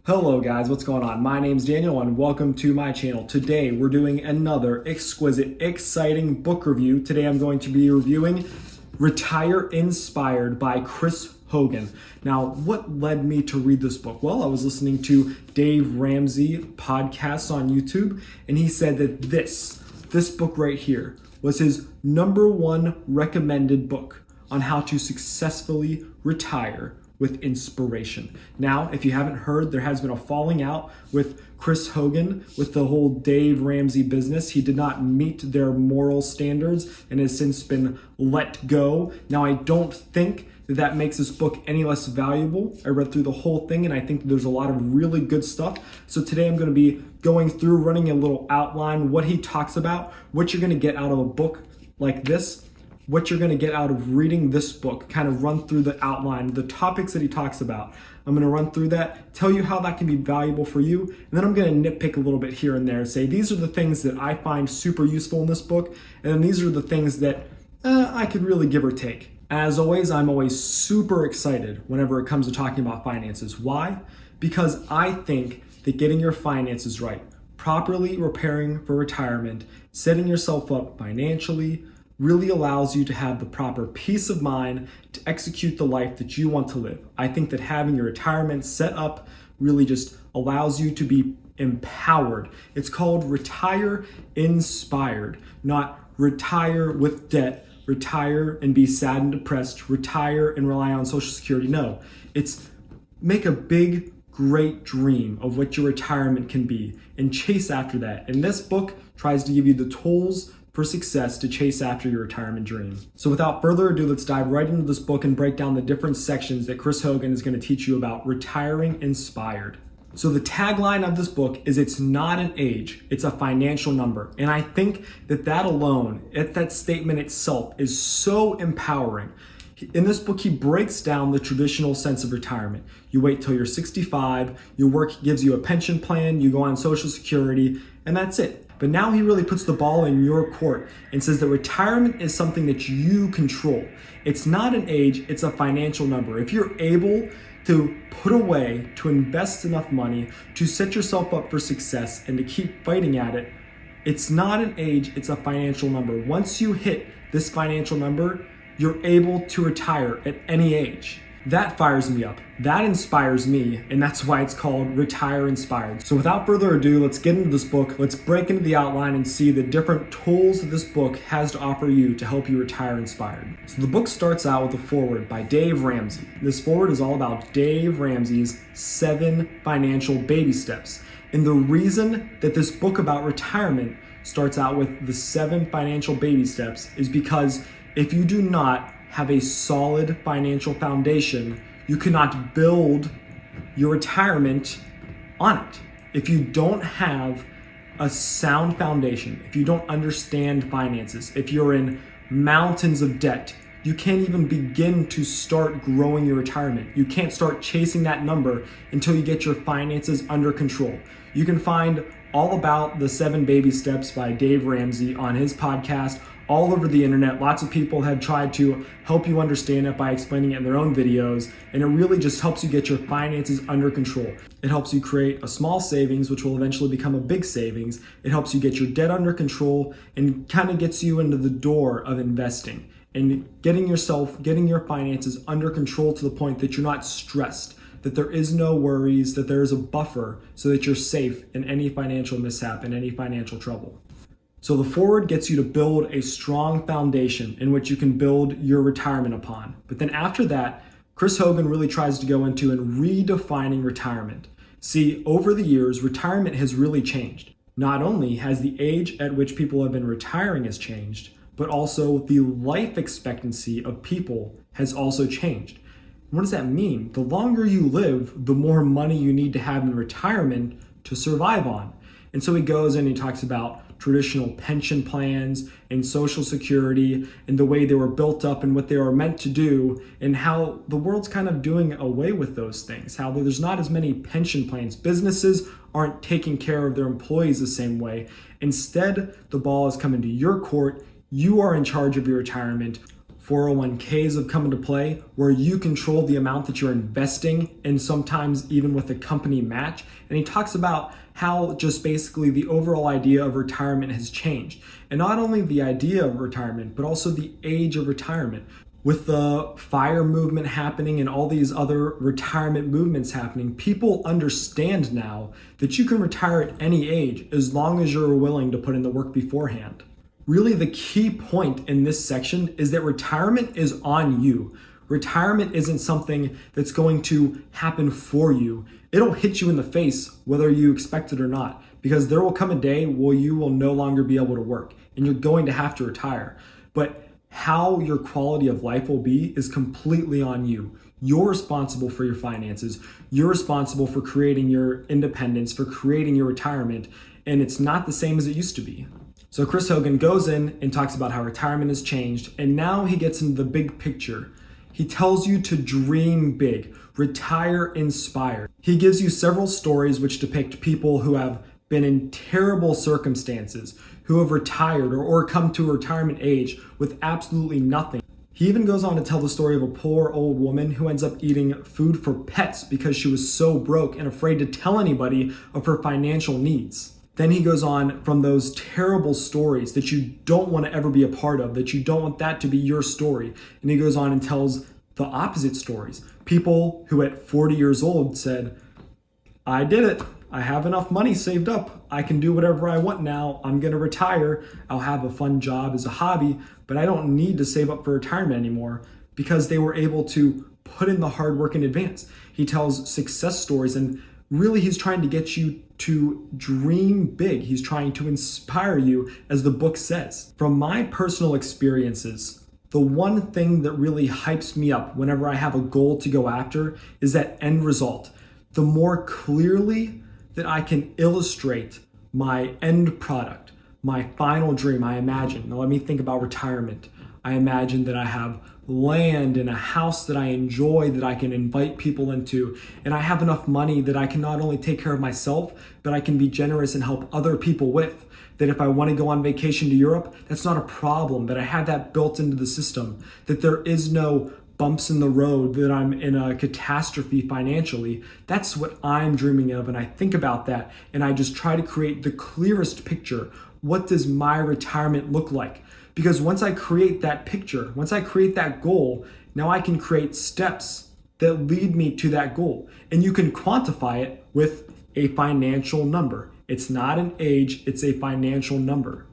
Hello guys, what's going on? My name's Daniel and welcome to my channel. Today we're doing another exquisite, exciting book review. Today I'm going to be reviewing Retire Inspired by Chris Hogan. Now, what led me to read this book? Well, I was listening to Dave Ramsey podcasts on YouTube, and he said that this book right here was his #1 recommended book on how to successfully retire with inspiration. Now, if you haven't heard, there has been a falling out with Chris Hogan with the whole Dave Ramsey business. He did not meet their moral standards and has since been let go. Now, I don't think that makes this book any less valuable. I read through the whole thing and I think there's a lot of really good stuff. So today I'm going to be going through, running a little outline, what he talks about, what you're going to get out of a book like this, what you're going to get out of reading this book, kind of run through the outline, the topics that he talks about. I'm going to run through that, tell you how that can be valuable for you, and then I'm going to nitpick a little bit here and there, say these are the things that I find super useful in this book, and then these are the things that I could really give or take. As always, I'm always super excited whenever it comes to talking about finances. Why? Because I think that getting your finances right, properly preparing for retirement, setting yourself up financially, really allows you to have the proper peace of mind to execute the life that you want to live. I think that having your retirement set up really just allows you to be empowered. It's called Retire Inspired, not retire with debt, retire and be sad and depressed, retire and rely on Social Security. No, it's make a big, great dream of what your retirement can be and chase after that. And this book tries to give you the tools for success to chase after your retirement dream. So without further ado, let's dive right into this book and break down the different sections that Chris Hogan is going to teach you about retiring inspired. So the tagline of this book is it's not an age, it's a financial number. And I think that alone, that statement itself is so empowering. In this book, he breaks down the traditional sense of retirement. You wait till you're 65, your work gives you a pension plan, you go on Social Security, and that's it. But now he really puts the ball in your court and says that retirement is something that you control. It's not an age, it's a financial number. If you're able to put away, to invest enough money, to set yourself up for success and to keep fighting at it, it's not an age, it's a financial number. Once you hit this financial number, you're able to retire at any age. That fires me up. That inspires me, and that's why it's called Retire Inspired. So without further ado, let's get into this book. Let's break into the outline and see the different tools that this book has to offer you to help you retire inspired. So the book starts out with a foreword by Dave Ramsey. This foreword is all about Dave Ramsey's 7 financial baby steps. And the reason that this book about retirement starts out with the 7 financial baby steps is because if you do not have a solid financial foundation, you cannot build your retirement on it. If you don't have a sound foundation, if you don't understand finances, if you're in mountains of debt, you can't even begin to start growing your retirement. You can't start chasing that number until you get your finances under control. You can find all about the 7 baby steps by Dave Ramsey on his podcast all over the internet. Lots of people have tried to help you understand it by explaining it in their own videos, and it really just helps you get your finances under control. It helps you create a small savings, which will eventually become a big savings. It helps you get your debt under control and kind of gets you into the door of investing and getting your finances under control to the point that you're not stressed, that there is no worries, that there is a buffer so that you're safe in any financial mishap, in any financial trouble. So the foreword gets you to build a strong foundation in which you can build your retirement upon. But then after that, Chris Hogan really tries to go into and redefining retirement. See, over the years, retirement has really changed. Not only has the age at which people have been retiring has changed, but also the life expectancy of people has also changed. What does that mean? The longer you live, the more money you need to have in retirement to survive on. And so he goes and he talks about traditional pension plans and Social Security and the way they were built up and what they were meant to do, and how the world's kind of doing away with those things, how there's not as many pension plans. Businesses aren't taking care of their employees the same way. Instead, the ball is coming to your court. You are in charge of your retirement. 401ks have come into play where you control the amount that you're investing, and sometimes even with a company match. And he talks about how just basically the overall idea of retirement has changed. And not only the idea of retirement, but also the age of retirement. With the FIRE movement happening and all these other retirement movements happening, people understand now that you can retire at any age as long as you're willing to put in the work beforehand. Really, the key point in this section is that retirement is on you. Retirement isn't something that's going to happen for you. It'll hit you in the face whether you expect it or not, because there will come a day where you will no longer be able to work and you're going to have to retire. But how your quality of life will be is completely on you. You're responsible for your finances. You're responsible for creating your independence, for creating your retirement, and it's not the same as it used to be. So Chris Hogan goes in and talks about how retirement has changed, and now he gets into the big picture. He tells you to dream big, retire inspired. He gives you several stories which depict people who have been in terrible circumstances, who have retired or come to a retirement age with absolutely nothing. He even goes on to tell the story of a poor old woman who ends up eating food for pets because she was so broke and afraid to tell anybody of her financial needs. Then he goes on from those terrible stories that you don't want to ever be a part of, that you don't want that to be your story. And he goes on and tells the opposite stories. People who at 40 years old said, I did it. I have enough money saved up. I can do whatever I want now. I'm going to retire. I'll have a fun job as a hobby, but I don't need to save up for retirement anymore, because they were able to put in the hard work in advance. He tells success stories, and really he's trying to get you to dream big. He's trying to inspire you, as the book says. From my personal experiences, the one thing that really hypes me up whenever I have a goal to go after is that end result. The more clearly that I can illustrate my end product, my final dream, I imagine. Now let me think about retirement. I imagine that I have land and a house that I enjoy, that I can invite people into, and I have enough money that I can not only take care of myself, but I can be generous and help other people with. That if I want to go on vacation to Europe, that's not a problem, that I have that built into the system, that there is no bumps in the road, that I'm in a catastrophe financially. That's what I'm dreaming of, and I think about that, and I just try to create the clearest picture. What does my retirement look like? Because once I create that picture, once I create that goal, now I can create steps that lead me to that goal. And you can quantify it with a financial number. It's not an age, it's a financial number.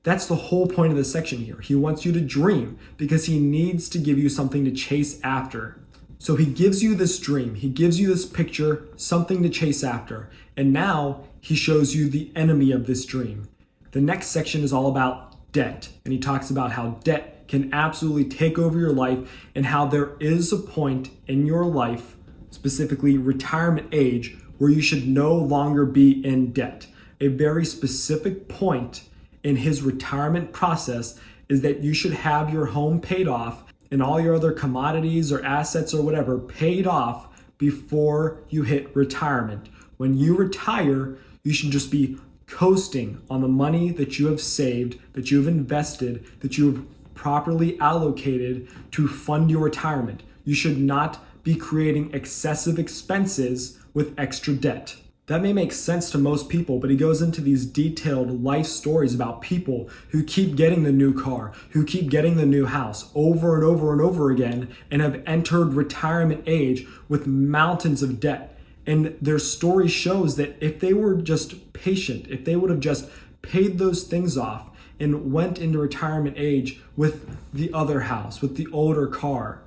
That's the whole point of this section here. He wants you to dream because he needs to give you something to chase after. So he gives you this dream, he gives you this picture, something to chase after. And now he shows you the enemy of this dream. The next section is all about debt. And he talks about how debt can absolutely take over your life, and how there is a point in your life, specifically retirement age, where you should no longer be in debt. A very specific point in his retirement process is that you should have your home paid off and all your other commodities or assets or whatever paid off before you hit retirement. When you retire, you should just be coasting on the money that you have saved, that you have invested, that you have properly allocated to fund your retirement. You should not be creating excessive expenses with extra debt. That may make sense to most people, but he goes into these detailed life stories about people who keep getting the new car, who keep getting the new house over and over and over again, and have entered retirement age with mountains of debt. And their story shows that if they were just patient, if they would have just paid those things off and went into retirement age with the other house, with the older car,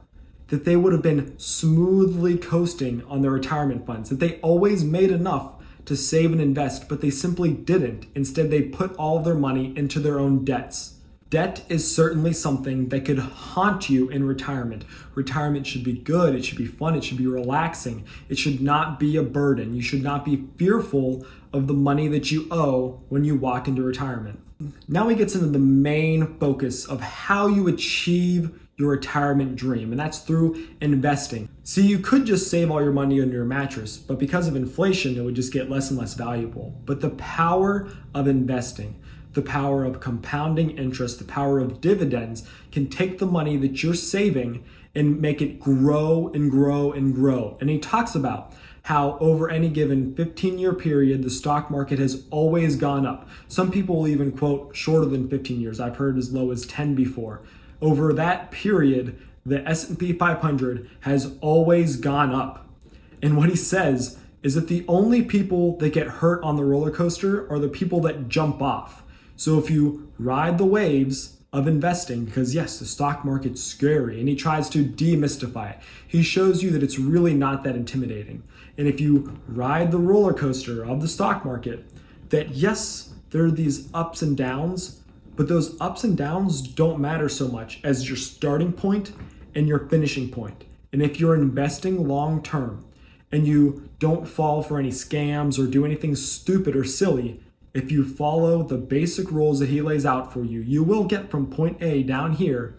that they would have been smoothly coasting on their retirement funds, that they always made enough to save and invest, but they simply didn't. Instead, they put all of their money into their own debts. Debt is certainly something that could haunt you in retirement. Retirement should be good, it should be fun, it should be relaxing. It should not be a burden. You should not be fearful of the money that you owe when you walk into retirement. Now he gets into the main focus of how you achieve your retirement dream, and that's through investing. See, you could just save all your money under your mattress, but because of inflation, it would just get less and less valuable. But the power of investing, the power of compounding interest, the power of dividends can take the money that you're saving and make it grow and grow and grow. And he talks about how over any given 15-year period, the stock market has always gone up. Some people will even quote shorter than 15 years. I've heard as low as 10 before. Over that period, the S&P 500 has always gone up. And what he says is that the only people that get hurt on the roller coaster are the people that jump off. So if you ride the waves of investing, because yes, the stock market's scary, and he tries to demystify it. He shows you that it's really not that intimidating. And if you ride the roller coaster of the stock market, that yes, there are these ups and downs, but those ups and downs don't matter so much as your starting point and your finishing point. And if you're investing long term and you don't fall for any scams or do anything stupid or silly, if you follow the basic rules that he lays out for you, you will get from point A down here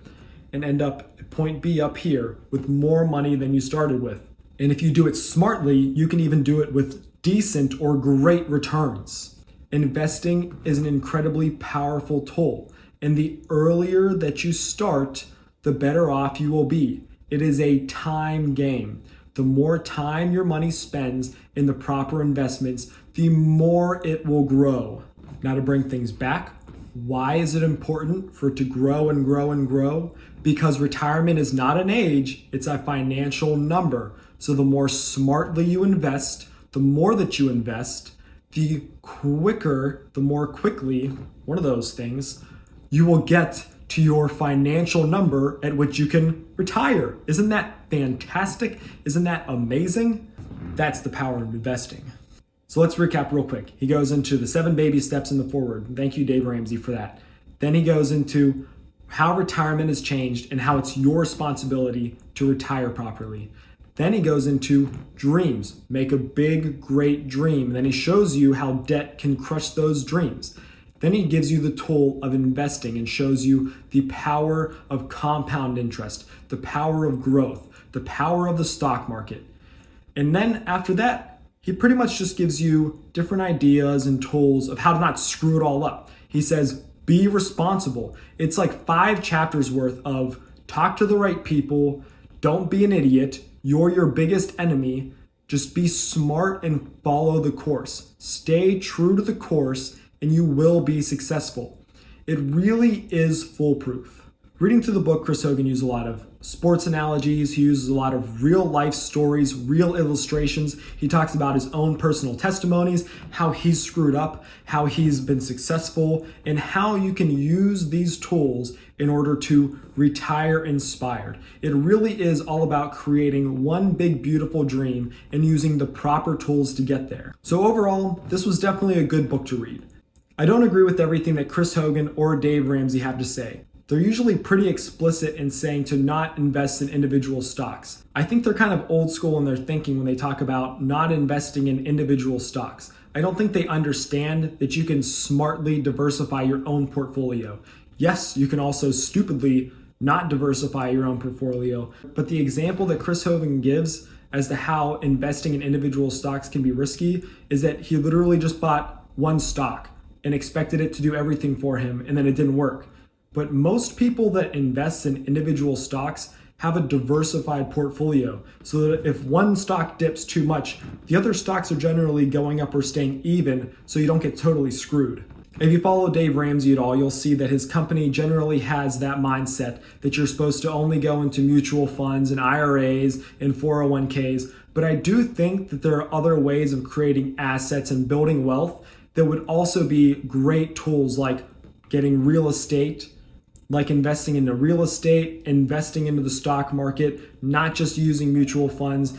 and end up at point B up here with more money than you started with. And if you do it smartly, you can even do it with decent or great returns. Investing is an incredibly powerful tool, and the earlier that you start, the better off you will be. It is a time game. The more time your money spends in the proper investments, the more it will grow. Now, to bring things back, why is it important for it to grow and grow and grow? Because retirement is not an age, it's a financial number. So the more smartly you invest, the more that you invest, the quicker, the more quickly, one of those things, you will get to your financial number at which you can retire. Isn't that fantastic? Isn't that amazing? That's the power of investing. So let's recap real quick. He goes into the 7 baby steps in the forward. Thank you, Dave Ramsey, for that. Then he goes into how retirement has changed and how it's your responsibility to retire properly. Then he goes into dreams. Make a big, great dream. And then he shows you how debt can crush those dreams. Then he gives you the tool of investing and shows you the power of compound interest, the power of growth, the power of the stock market. And then after that, he pretty much just gives you different ideas and tools of how to not screw it all up. He says, be responsible. It's like 5 chapters worth of talk to the right people, don't be an idiot, you're your biggest enemy, just be smart and follow the course. Stay true to the course and you will be successful. It really is foolproof. Reading through the book, Chris Hogan used a lot of sports analogies. He uses a lot of real life stories, real illustrations. He talks about his own personal testimonies, how he's screwed up, how he's been successful, and how you can use these tools in order to retire inspired. It really is all about creating one big, beautiful dream and using the proper tools to get there. So overall, this was definitely a good book to read. I don't agree with everything that Chris Hogan or Dave Ramsey have to say. They're usually pretty explicit in saying to not invest in individual stocks. I think they're kind of old school in their thinking when they talk about not investing in individual stocks. I don't think they understand that you can smartly diversify your own portfolio. Yes, you can also stupidly not diversify your own portfolio, but the example that Chris Hogan gives as to how investing in individual stocks can be risky is that he literally just bought one stock and expected it to do everything for him, and then it didn't work. But most people that invest in individual stocks have a diversified portfolio so that if one stock dips too much, the other stocks are generally going up or staying even so you don't get totally screwed. If you follow Dave Ramsey at all, you'll see that his company generally has that mindset that you're supposed to only go into mutual funds and IRAs and 401ks. But I do think that there are other ways of creating assets and building wealth that would also be great tools, like getting real estate, like investing into real estate, investing into the stock market, not just using mutual funds,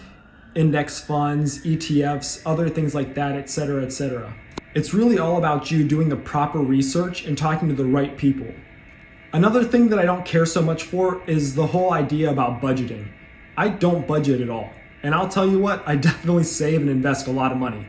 index funds, ETFs, other things like that, et cetera, et cetera. It's really all about you doing the proper research and talking to the right people. Another thing that I don't care so much for is the whole idea about budgeting. I don't budget at all. And I'll tell you what, I definitely save and invest a lot of money.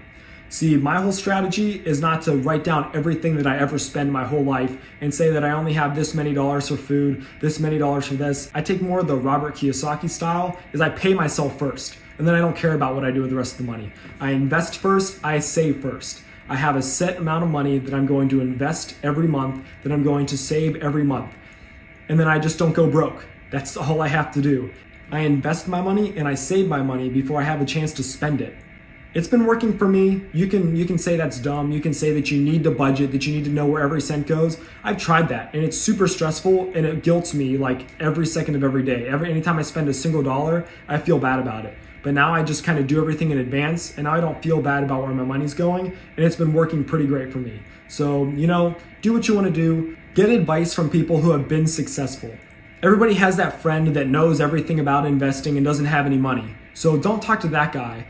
See, my whole strategy is not to write down everything that I ever spend my whole life and say that I only have this many dollars for food, this many dollars for this. I take more of the Robert Kiyosaki style, is I pay myself first, and then I don't care about what I do with the rest of the money. I invest first, I save first. I have a set amount of money that I'm going to invest every month, that I'm going to save every month. And then I just don't go broke. That's all I have to do. I invest my money and I save my money before I have a chance to spend it. It's been working for me. You can say that's dumb. You can say that you need to budget, that you need to know where every cent goes. I've tried that and it's super stressful and it guilts me like every second of every day. Anytime I spend a single dollar, I feel bad about it. But now I just kind of do everything in advance and now I don't feel bad about where my money's going, and it's been working pretty great for me. So, do what you want to do. Get advice from people who have been successful. Everybody has that friend that knows everything about investing and doesn't have any money. So don't talk to that guy.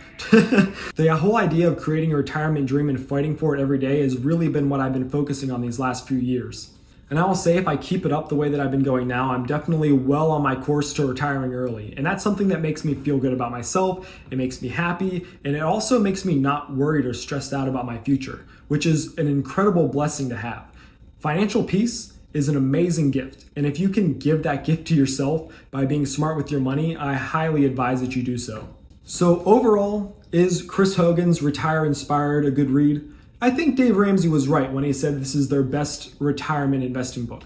The whole idea of creating a retirement dream and fighting for it every day has really been what I've been focusing on these last few years. And I will say if I keep it up the way that I've been going now, I'm definitely well on my course to retiring early. And that's something that makes me feel good about myself. It makes me happy. And it also makes me not worried or stressed out about my future, which is an incredible blessing to have. Financial peace is an amazing gift. And if you can give that gift to yourself by being smart with your money, I highly advise that you do so. So overall, is Chris Hogan's Retire Inspired a good read? I think Dave Ramsey was right when he said this is their best retirement investing book.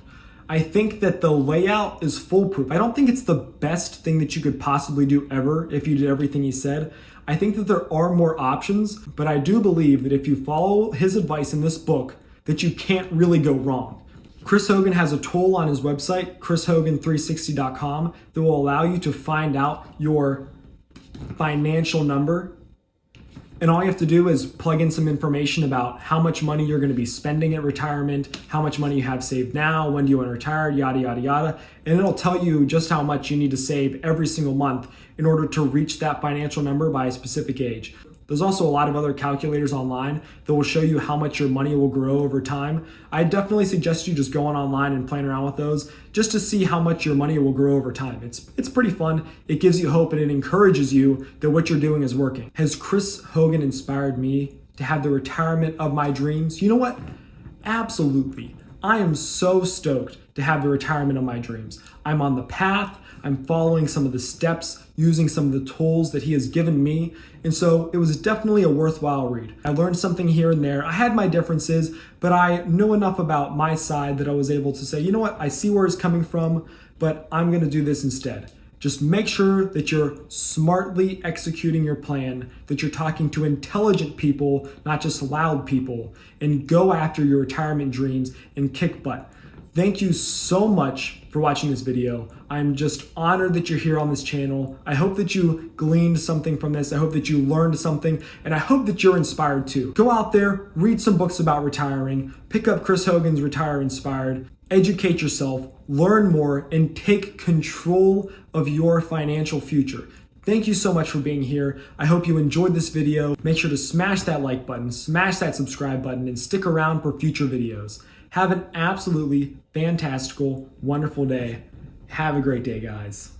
I think that the layout is foolproof. I don't think it's the best thing that you could possibly do ever if you did everything he said. I think that there are more options, but I do believe that if you follow his advice in this book, that you can't really go wrong. Chris Hogan has a tool on his website, chrishogan360.com, that will allow you to find out your financial number. And all you have to do is plug in some information about how much money you're going to be spending at retirement, how much money you have saved now, when do you want to retire, yada, yada, yada. And it'll tell you just how much you need to save every single month in order to reach that financial number by a specific age. There's also a lot of other calculators online that will show you how much your money will grow over time. I definitely suggest you just going online and playing around with those just to see how much your money will grow over time. It's pretty fun. It gives you hope and it encourages you that what you're doing is working. Has Chris Hogan inspired me to have the retirement of my dreams? You know what? Absolutely. I am so stoked to have the retirement of my dreams. I'm on the path. I'm following some of the steps, using some of the tools that he has given me. And so it was definitely a worthwhile read. I learned something here and there. I had my differences, but I know enough about my side that I was able to say, you know what, I see where it's coming from, but I'm going to do this instead. Just make sure that you're smartly executing your plan, that you're talking to intelligent people, not just loud people, and go after your retirement dreams and kick butt. Thank you so much for watching this video. I'm just honored that you're here on this channel. I hope that you gleaned something from this. I hope that you learned something, and I hope that you're inspired too. Go out there, read some books about retiring, pick up Chris Hogan's Retire Inspired, educate yourself, learn more, and take control of your financial future. Thank you so much for being here. I hope you enjoyed this video. Make sure to smash that like button, smash that subscribe button, and stick around for future videos. Have an absolutely fantastical, wonderful day. Have a great day, guys.